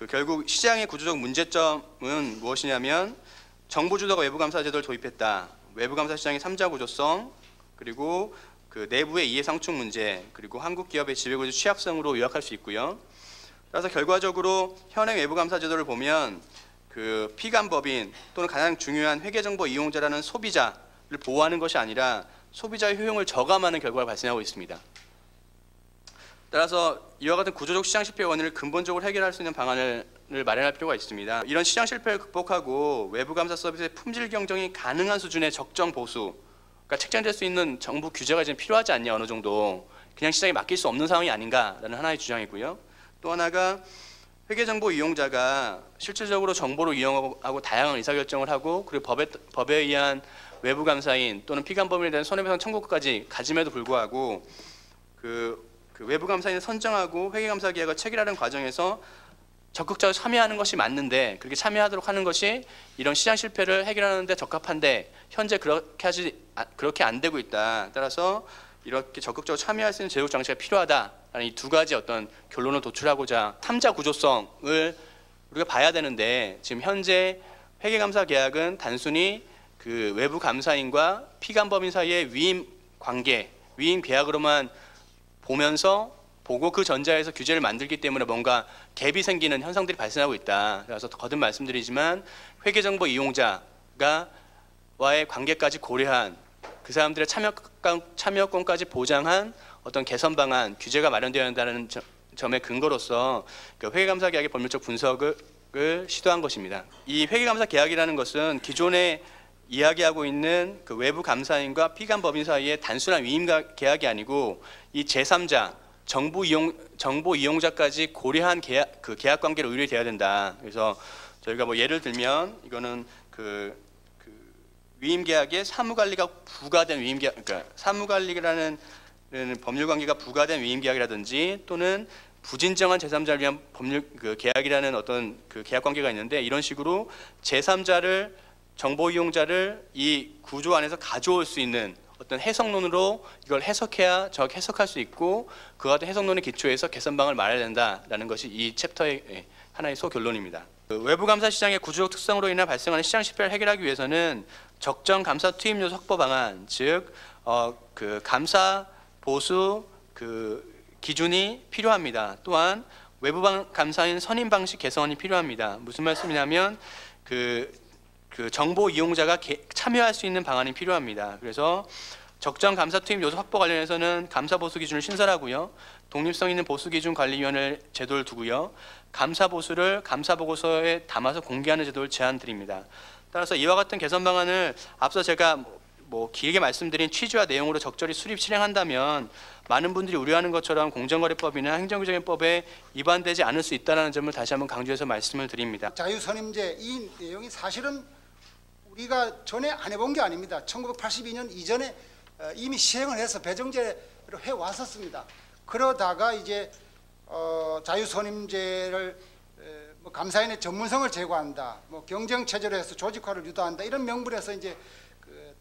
결국 시장의 구조적 문제점은 무엇이냐면 정부 주도가 외부 감사 제도를 도입했다. 외부 감사 시장의 3자 구조성, 그리고 그 내부의 이해 상충 문제, 그리고 한국 기업의 지배구조 취약성으로 요약할 수 있고요. 따라서 결과적으로 현행 외부 감사 제도를 보면 그 피감법인 또는 가장 중요한 회계정보 이용자라는 소비자를 보호하는 것이 아니라 소비자의 효용을 저감하는 결과가 발생하고 있습니다. 따라서 이와 같은 구조적 시장 실패 원인을 근본적으로 해결할 수 있는 방안을 마련할 필요가 있습니다. 이런 시장 실패를 극복하고 외부 감사 서비스의 품질 경쟁이 가능한 수준의 적정 보수, 그러니까 책정될 수 있는 정부 규제가 지금 필요하지 않냐, 어느 정도 그냥 시장에 맡길 수 없는 상황이 아닌가라는 하나의 주장이고요. 또 하나가 회계정보 이용자가 실질적으로 정보를 이용하고 다양한 의사결정을 하고, 그리고 법에 의한 외부 감사인 또는 피감법인에 대한 손해배상 청구권까지 가짐에도 불구하고 그 외부 감사인을 선정하고 회계감사 계약을 체결하는 과정에서 적극적으로 참여하는 것이 맞는데, 그렇게 참여하도록 하는 것이 이런 시장 실패를 해결하는 데 적합한데 현재 그렇게 안 되고 있다. 따라서 이렇게 적극적으로 참여할 수 있는 제도적 장치가 필요하다라는 이 두 가지 어떤 결론을 도출하고자 3자 구조성을 우리가 봐야 되는데, 지금 현재 회계감사 계약은 단순히 그 외부 감사인과 피감법인 사이의 위임 관계, 위임 계약으로만 보고 그 전자에서 규제를 만들기 때문에 뭔가 갭이 생기는 현상들이 발생하고 있다. 그래서 거듭 말씀드리지만 회계정보 이용자가 와의 관계까지 고려한, 그 사람들의 참여권까지 보장한 어떤 개선 방안, 규제가 마련되어야 한다는 점의 근거로서 회계감사 계약의 법률적 분석을 시도한 것입니다. 이 회계감사 계약이라는 것은 기존에 이야기하고 있는 그 외부 감사인과 피감법인 사이의 단순한 위임 계약이 아니고 이 제3자 정보 이용자까지 고려한 계약 관계로 의뢰돼야 된다. 그래서 저희가 뭐 예를 들면 이거는 그 위임 계약에 사무관리가 부과된 위임 계약, 그러니까 사무관리라는 법률 관계가 부과된 위임 계약이라든지 또는 부진정한 제3자를 위한 법률 계약이라는 어떤 그 계약 관계가 있는데, 이런 식으로 제3자를 정보 이용자를 이 구조 안에서 가져올 수 있는 어떤 해석론으로 이걸 해석해야 해석할 수 있고, 그 같은 해석론의 기초에서 개선 방안을 말해야 된다라는 것이 이 챕터의 하나의 소결론입니다. 외부 감사 시장의 구조적 특성으로 인해 발생하는 시장 실패를 해결하기 위해서는 적정 감사 투입 요소 확보 방안, 즉 그 감사 보수 기준이 필요합니다. 또한 외부 감사인 선임 방식 개선이 필요합니다. 무슨 말씀이냐면 그 정보 이용자가 참여할 수 있는 방안이 필요합니다. 그래서 적정 감사 투입 요소 확보 관련해서는 감사 보수 기준을 신설하고요, 독립성 있는 보수 기준 관리위원회 제도를 두고요, 감사 보수를 감사 보고서에 담아서 공개하는 제도를 제안드립니다. 따라서 이와 같은 개선 방안을 앞서 제가 뭐 길게 말씀드린 취지와 내용으로 적절히 수립 실행한다면 많은 분들이 우려하는 것처럼 공정거래법이나 행정규정법에 위반되지 않을 수 있다는 점을 다시 한번 강조해서 말씀을 드립니다. 자유선임제 이 내용이 사실은 우리가 전에 안 해본 게 아닙니다. 1982년 이전에 이미 시행을 해서 배정제로 해왔었습니다. 그러다가 이제 자유선임제를 뭐 감사인의 전문성을 제고한다, 뭐 경쟁체제로 해서 조직화를 유도한다, 이런 명분에서 이제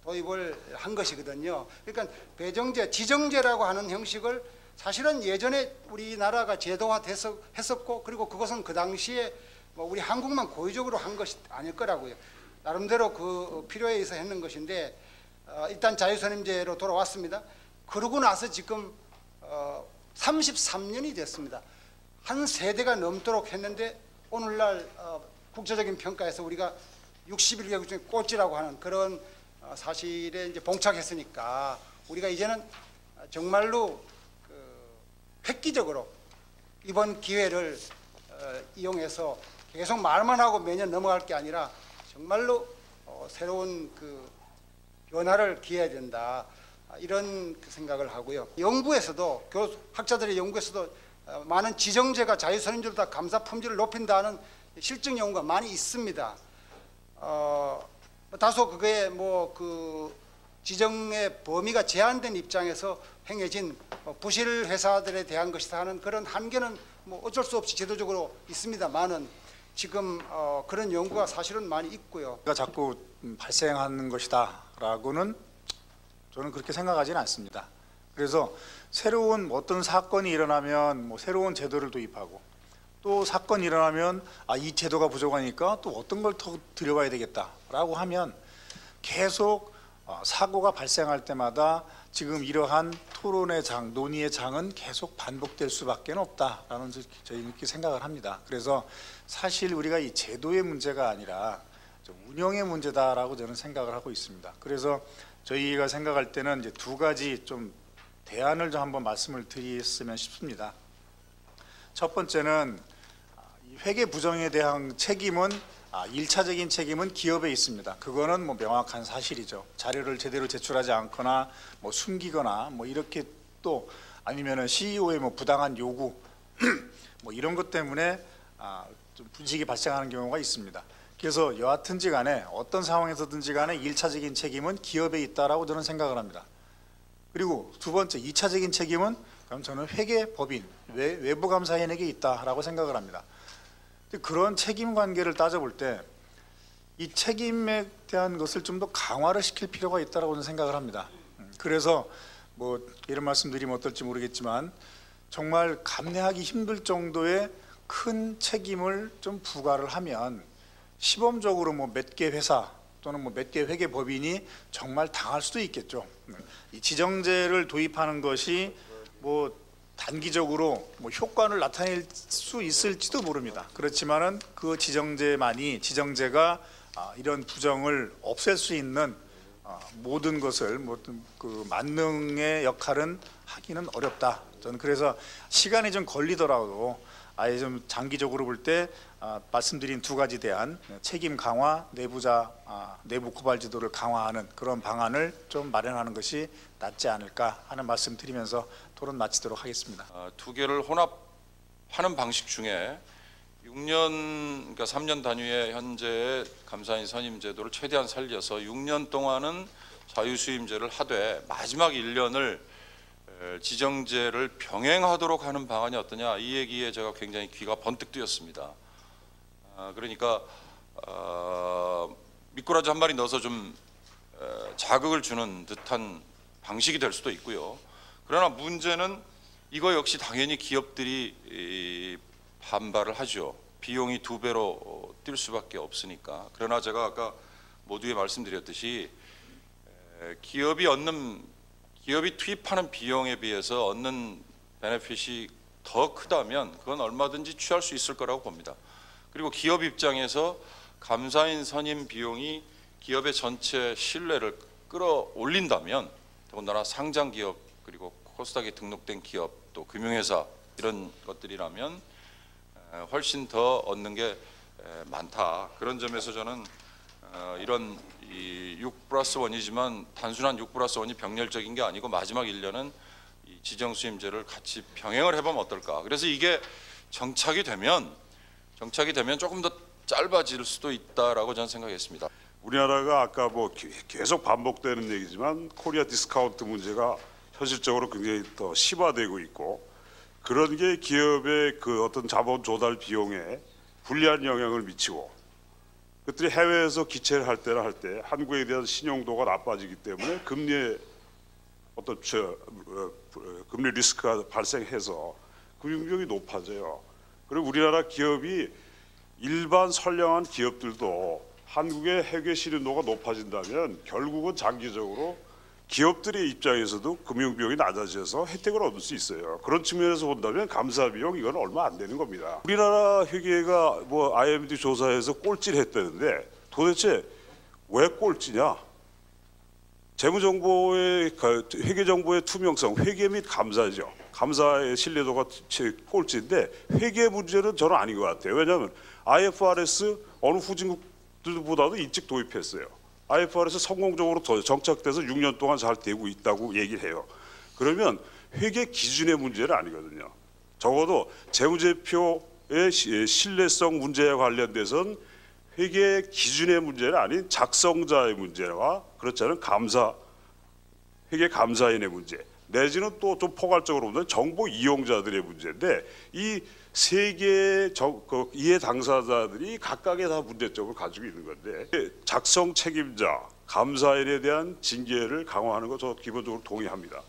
도입을 한 것이거든요. 그러니까 배정제, 지정제라고 하는 형식을 사실은 예전에 우리나라가 제도화했었고, 그리고 그것은 그 당시에 뭐 우리 한국만 고의적으로 한 것이 아닐 거라고요. 나름대로 그 필요에 의해서 했는 것인데, 일단 자유선임제로 돌아왔습니다. 그러고 나서 지금 33년이 됐습니다. 한 세대가 넘도록 했는데 오늘날 국제적인 평가에서 우리가 61개국 중에 꼴찌라고 하는 그런 사실에 이제 봉착했으니까, 우리가 이제는 정말로 획기적으로 이번 기회를 이용해서 계속 말만 하고 매년 넘어갈 게 아니라 정말로 새로운 변화를 기해야 된다, 이런 생각을 하고요. 연구에서도 학자들의 연구에서도 많은 지정제가 자유선임제보다 감사 품질을 높인다는 실증 연구가 많이 있습니다. 다소 그게 지정의 범위가 제한된 입장에서 행해진 부실 회사들에 대한 것이다 하는 그런 한계는 뭐 어쩔 수 없이 제도적으로 있습니다만은 지금 그런 연구가 사실은 많이 있고요. 자꾸 발생하는 것이다라고는 저는 그렇게 생각하지는 않습니다. 그래서 새로운 어떤 사건이 일어나면 뭐 새로운 제도를 도입하고 또 사건이 일어나면 이 제도가 부족하니까 또 어떤 걸 더 들여봐야 되겠다라고 하면 계속 사고가 발생할 때마다 지금 이러한 토론의 장, 논의의 장은 계속 반복될 수밖에 없다라는 저희는 이렇게 생각을 합니다. 그래서 사실 우리가 이 제도의 문제가 아니라 좀 운영의 문제다라고 저는 생각을 하고 있습니다. 그래서 저희가 생각할 때는 이제 두 가지 좀 대안을 좀 한번 말씀을 드렸으면 싶습니다. 첫 번째는 회계 부정에 대한 책임은 1차적인 책임은 기업에 있습니다. 그거는 뭐 명확한 사실이죠. 자료를 제대로 제출하지 않거나 뭐 숨기거나 뭐 이렇게 또 아니면은 CEO의 뭐 부당한 요구 뭐 이런 것 때문에 좀 분식이 발생하는 경우가 있습니다. 그래서 여하튼지 간에 어떤 상황에서든지 간에 1차적인 책임은 기업에 있다라고 저는 생각을 합니다. 그리고 두 번째 2차적인 책임은 그럼 저는 회계법인 외부감사인에게 있다라고 생각을 합니다. 그런 책임 관계를 따져볼 때 이 책임에 대한 것을 좀 더 강화를 시킬 필요가 있다고 저는 생각을 합니다. 그래서 뭐 이런 말씀드리면 어떨지 모르겠지만 정말 감내하기 힘들 정도의 큰 책임을 좀 부과를 하면 시범적으로 뭐 몇 개 회사 또는 뭐 몇 개 회계법인이 정말 당할 수도 있겠죠. 이 지정제를 도입하는 것이 뭐 단기적으로 뭐 효과를 나타낼 수 있을지도 모릅니다. 그렇지만은 그 지정제가 이런 부정을 없앨 수 있는 모든 것을 그 만능의 역할은 하기는 어렵다. 저는 그래서 시간이 좀 걸리더라도 아예 좀 장기적으로 볼 때 말씀드린 두 가지 대안, 책임 강화, 내부 고발 지도를 강화하는 그런 방안을 좀 마련하는 것이 낫지 않을까 하는 말씀 드리면서 토론 마치도록 하겠습니다. 두 개를 혼합하는 방식 중에 6년, 그러니까 3년 단위의 현재의 감사인 선임 제도를 최대한 살려서 6년 동안은 자유수임제를 하되 마지막 1년을 지정제를 병행하도록 하는 방안이 어떠냐, 이 얘기에 제가 굉장히 귀가 번뜩 뜨였습니다. 그러니까 미꾸라지 한 마리 넣어서 좀 자극을 주는 듯한 방식이 될 수도 있고요. 그러나 문제는 이거 역시 당연히 기업들이 반발을 하죠. 비용이 2배로 뛸 수밖에 없으니까. 그러나 제가 아까 모두에 말씀드렸듯이 기업이 투입하는 비용에 비해서 얻는 베네핏이 더 크다면 그건 얼마든지 취할 수 있을 거라고 봅니다. 그리고 기업 입장에서 감사인 선임 비용이 기업의 전체 신뢰를 끌어올린다면, 더군다나 상장 기업 그리고 코스닥에 등록된 기업 또 금융회사 이런 것들이라면 훨씬 더 얻는 게 많다. 그런 점에서 저는 이런 6+1이지만 단순한 6+1이 병렬적인 게 아니고 마지막 1년은 이 지정수임제를 같이 병행을 해보면 어떨까. 그래서 이게 정착이 되면 조금 더 짧아질 수도 있다라고 저는 생각했습니다. 우리나라가 아까 뭐 계속 반복되는 얘기지만 코리아 디스카운트 문제가 현실적으로 굉장히 더 심화되고 있고, 그런 게 기업의 그 어떤 자본 조달 비용에 불리한 영향을 미치고, 그들이 해외에서 기체를 할 때나 할 때 한국에 대한 신용도가 나빠지기 때문에 금리의 어떤 금리 리스크가 발생해서 금융비용이 높아져요. 그리고 우리나라 기업이 일반 선량한 기업들도 한국의 회계 신용도가 높아진다면 결국은 장기적으로 기업들의 입장에서도 금융비용이 낮아져서 혜택을 얻을 수 있어요. 그런 측면에서 본다면 감사비용 이건 얼마 안 되는 겁니다. 우리나라 회계가 뭐 IMD 조사에서 꼴찌를 했다는데 도대체 왜 꼴찌냐? 재무정보의 회계정보의 투명성, 회계 및 감사죠. 감사의 신뢰도가 꼴찌인데 회계 문제는 저는 아닌 것 같아요. 왜냐하면 IFRS 어느 후진국들보다도 일찍 도입했어요. IFRS 성공적으로 정착돼서 6년 동안 잘 되고 있다고 얘기를 해요. 그러면 회계 기준의 문제는 아니거든요. 적어도 재무제표의 신뢰성 문제와 관련돼서는 회계 기준의 문제는 아닌 작성자의 문제와 그렇지 않은 회계 감사인의 문제, 내지는 또 좀 포괄적으로 보면 정보 이용자들의 문제인데, 이 세 개의 이해 당사자들이 각각의 다 문제점을 가지고 있는 건데, 작성 책임자, 감사인에 대한 징계를 강화하는 거 저 기본적으로 동의합니다.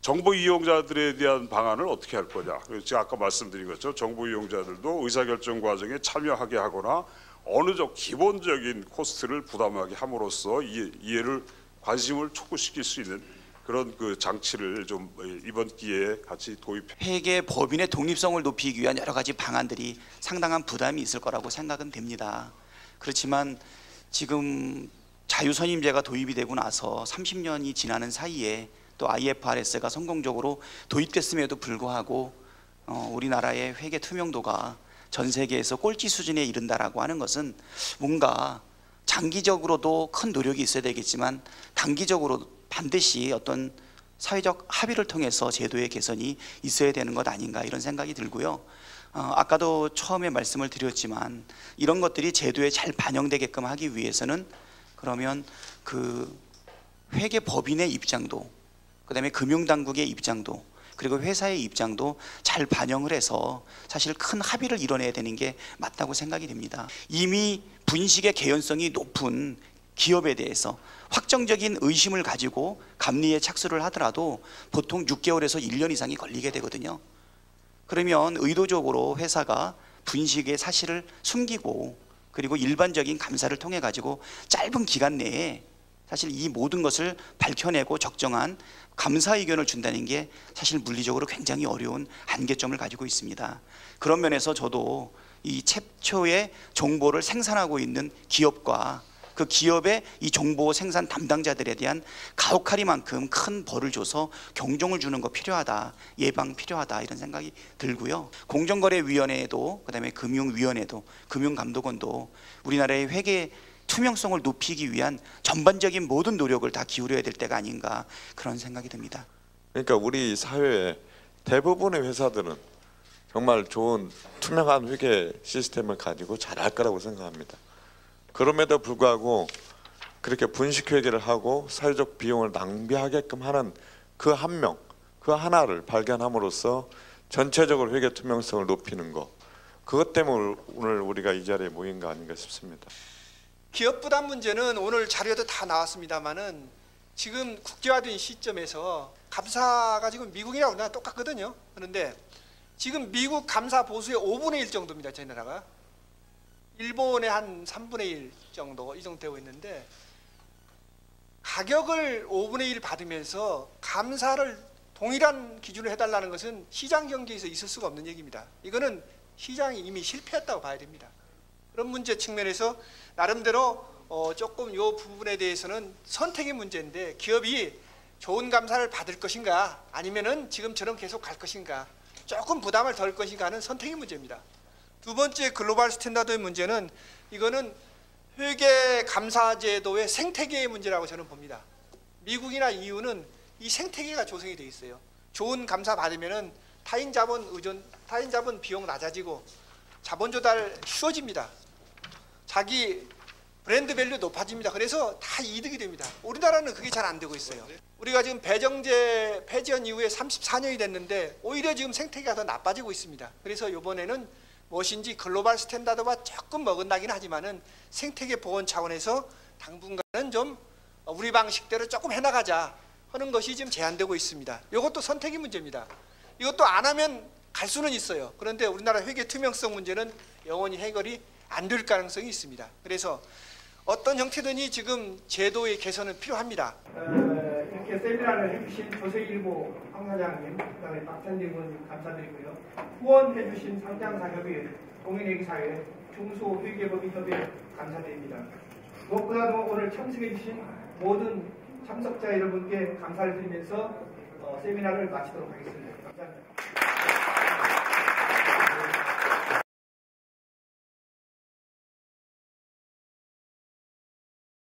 정보 이용자들에 대한 방안을 어떻게 할 거냐. 제가 아까 말씀드린 것처럼 정보 이용자들도 의사결정 과정에 참여하게 하거나 어느 정도 기본적인 코스트를 부담하게 함으로써 이해를 관심을 촉구시킬 수 있는 그런 그 장치를 좀 이번 기회에 같이 도입해. 회계 법인의 독립성을 높이기 위한 여러 가지 방안들이 상당한 부담이 있을 거라고 생각은 됩니다. 그렇지만 지금 자유선임제가 도입이 되고 나서 30년이 지나는 사이에 또 IFRS가 성공적으로 도입됐음에도 불구하고 우리나라의 회계 투명도가 전 세계에서 꼴찌 수준에 이른다라고 하는 것은 뭔가 장기적으로도 큰 노력이 있어야 되겠지만 단기적으로 반드시 어떤 사회적 합의를 통해서 제도의 개선이 있어야 되는 것 아닌가 이런 생각이 들고요. 아까도 처음에 말씀을 드렸지만 이런 것들이 제도에 잘 반영되게끔 하기 위해서는 그러면 그 회계 법인의 입장도 그다음에 금융당국의 입장도 그리고 회사의 입장도 잘 반영을 해서 사실 큰 합의를 이뤄내야 되는 게 맞다고 생각이 됩니다. 이미 분식의 개연성이 높은 기업에 대해서 확정적인 의심을 가지고 감리에 착수를 하더라도 보통 6개월에서 1년 이상이 걸리게 되거든요. 그러면 의도적으로 회사가 분식의 사실을 숨기고 그리고 일반적인 감사를 통해 가지고 짧은 기간 내에 사실 이 모든 것을 밝혀내고 적정한 감사 의견을 준다는 게 사실 물리적으로 굉장히 어려운 한계점을 가지고 있습니다. 그런 면에서 저도 이 최초의 정보를 생산하고 있는 기업과 그 기업의 이 정보 생산 담당자들에 대한 가혹하리만큼 큰 벌을 줘서 경종을 주는 거 필요하다, 예방 필요하다 이런 생각이 들고요. 공정거래위원회도 그다음에 금융위원회도 금융감독원도 우리나라의 회계 투명성을 높이기 위한 전반적인 모든 노력을 다 기울여야 될 때가 아닌가 그런 생각이 듭니다. 그러니까 우리 사회의 대부분의 회사들은 정말 좋은 투명한 회계 시스템을 가지고 잘할 거라고 생각합니다. 그럼에도 불구하고 그렇게 분식 회계를 하고 사회적 비용을 낭비하게끔 하는 그 한 명, 그 하나를 발견함으로써 전체적으로 회계 투명성을 높이는 것, 그것 때문에 오늘 우리가 이 자리에 모인 거 아닌가 싶습니다. 기업 부담 문제는 오늘 자료에도 다 나왔습니다만은 지금 국제화된 시점에서 감사가 지금 미국이랑 우리나라 똑같거든요. 그런데 지금 미국 감사 보수의 5분의 1 정도입니다. 저희 나라가. 일본의 한 3분의 1 정도 이 정도 되고 있는데 가격을 5분의 1 받으면서 감사를 동일한 기준으로 해달라는 것은 시장 경제에서 있을 수가 없는 얘기입니다. 이거는 시장이 이미 실패했다고 봐야 됩니다. 그런 문제 측면에서 나름대로 조금 이 부분에 대해서는 선택의 문제인데 기업이 좋은 감사를 받을 것인가 아니면은 지금처럼 계속 갈 것인가 조금 부담을 덜 것인가 하는 선택의 문제입니다. 두 번째 글로벌 스탠다드의 문제는 이거는 회계 감사 제도의 생태계의 문제라고 저는 봅니다. 미국이나 EU는 이 생태계가 조성이 되어 있어요. 좋은 감사 받으면은 타인 자본 의존, 타인 자본 비용 낮아지고 자본 조달 쉬워집니다. 자기 브랜드 밸류 높아집니다. 그래서 다 이득이 됩니다. 우리나라는 그게 잘 안 되고 있어요. 우리가 지금 배정제 폐지한 이후에 34년이 됐는데 오히려 지금 생태계가 더 나빠지고 있습니다. 그래서 이번에는 무엇인지 글로벌 스탠다드와 조금 먹은다긴 하지만은 생태계 보건 차원에서 당분간은 좀 우리 방식대로 조금 해나가자 하는 것이 지금 제한되고 있습니다. 이것도 선택의 문제입니다. 이것도 안 하면 갈 수는 있어요. 그런데 우리나라 회계 투명성 문제는 영원히 해결이 안 될 가능성이 있습니다. 그래서 어떤 형태든지 지금 제도의 개선은 필요합니다. 이렇게 세미나를 해주신 조세일보 황 사장님, 그다음에 박찬진 의원님 감사드리고요. 후원해주신 상장사협의 공인회계사회 중소회계법인협회 감사드립니다. 무엇보다도 오늘 참석해주신 모든 참석자 여러분께 감사를 드리면서 세미나를 마치도록 하겠습니다. 감사합니다.